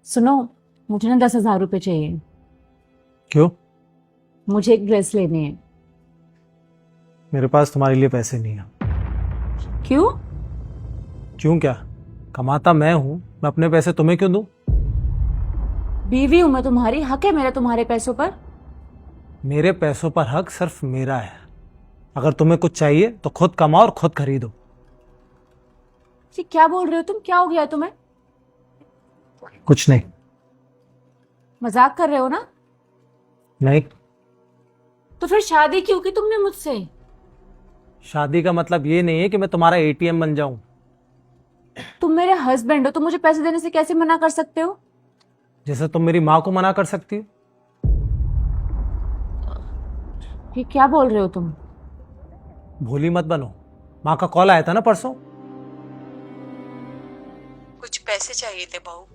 सुनो, मुझे ना 10,000 रुपये चाहिए। क्यों? मुझे एक ड्रेस लेनी है। मेरे पास तुम्हारे लिए पैसे नहीं है। क्यों? क्यों क्या? कमाता मैं हूं, मैं अपने पैसे तुम्हें क्यों दूं? बीवी हूं मैं तुम्हारी, हक है मेरा तुम्हारे पैसों पर। मेरे पैसों पर हक सिर्फ मेरा है। अगर तुम्हें कुछ चाहिए तो खुद कमाओ और खुद खरीदो। ये क्या बोल रहे हो तुम? क्या हो गया तुम्हें? कुछ नहीं। मजाक कर रहे हो ना? नहीं। तो फिर शादी क्यों की तुमने मुझसे? शादी का मतलब ये नहीं है कि मैं तुम्हारा एटीएम बन जाऊं। तुम मेरे हस्बैंड हो तो मुझे पैसे देने से कैसे मना कर सकते हो? जैसे तुम मेरी माँ को मना कर सकती हो। ये क्या बोल रहे हो तुम? भोली मत बनो। माँ का कॉल आया था ना परसों। कुछ पैसे चाहिए थे बहू।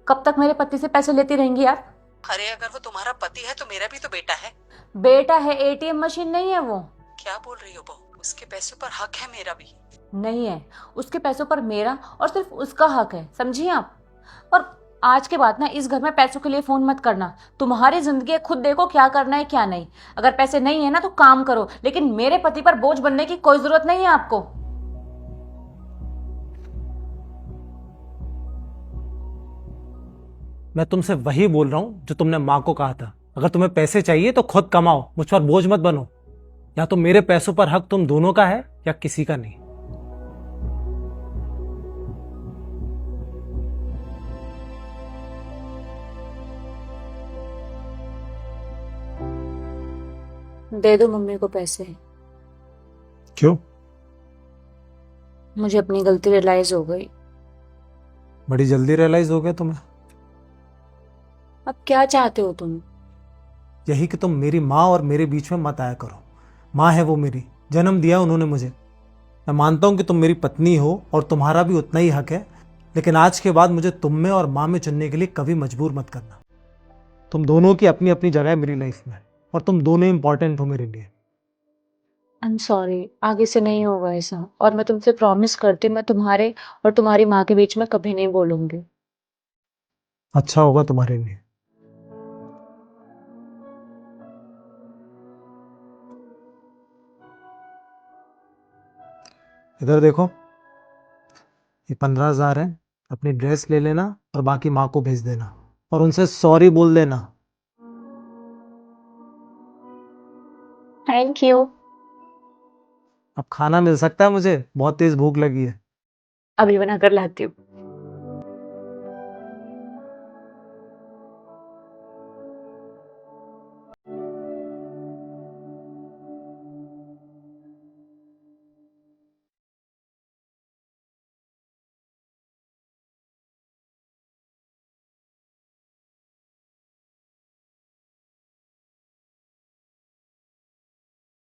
कब तक मेरे पति से पैसे लेती रहेंगी आप? अरे अगर वो तुम्हारा पति है तो मेरा भी तो बेटा है। बेटा है, एटीएम मशीन नहीं है वो। क्या बोल रही हो बहू? उसके पैसों पर हक है मेरा भी। नहीं है, उसके पैसों पर मेरा और सिर्फ उसका हक है, समझिए आप। और आज के बाद ना इस घर में पैसों के लिए फोन मत करना। तुम्हारी जिंदगी है, खुद देखो क्या करना है क्या नहीं। अगर पैसे नहीं है ना तो काम करो, लेकिन मेरे पति पर बोझ बनने की कोई जरूरत नहीं है आपको। मैं तुमसे वही बोल रहा हूं जो तुमने माँ को कहा था। अगर तुम्हें पैसे चाहिए तो खुद कमाओ, मुझ पर बोझ मत बनो। या तो मेरे पैसों पर हक तुम दोनों का है या किसी का नहीं। दे दो मम्मी को पैसे। क्यों? मुझे अपनी गलती रियलाइज हो गई। बड़ी जल्दी रियलाइज हो गया तुम्हें। अब क्या चाहते हो तुम? यही कि तुम मेरी माँ और मेरे बीच में मत आया करो। माँ है वो मेरी, जन्म दिया उन्होंने मुझे। मैं मानता हूं कि तुम मेरी पत्नी हो और तुम्हारा भी उतना ही हक है, लेकिन आज के बाद मुझे तुम में और माँ में चुनने के लिए कभी मजबूर मत करना। तुम दोनों की अपनी अपनी जगह है मेरी लाइफ में, और तुम दोनों इंपॉर्टेंट हो मेरे लिए। आई एम सॉरी, आगे से नहीं होगा ऐसा। और मैं तुमसे प्रॉमिस करती हूँ, मैं तुम्हारे और तुम्हारी माँ के बीच में कभी नहीं बोलूंगी। अच्छा होगा तुम्हारे लिए। इधर देखो, ये 15,000 है। अपनी ड्रेस ले लेना और बाकी माँ को भेज देना, और उनसे सॉरी बोल देना। Thank you. अब खाना मिल सकता है? मुझे बहुत तेज भूख लगी है। अभी बना कर लाती हूँ।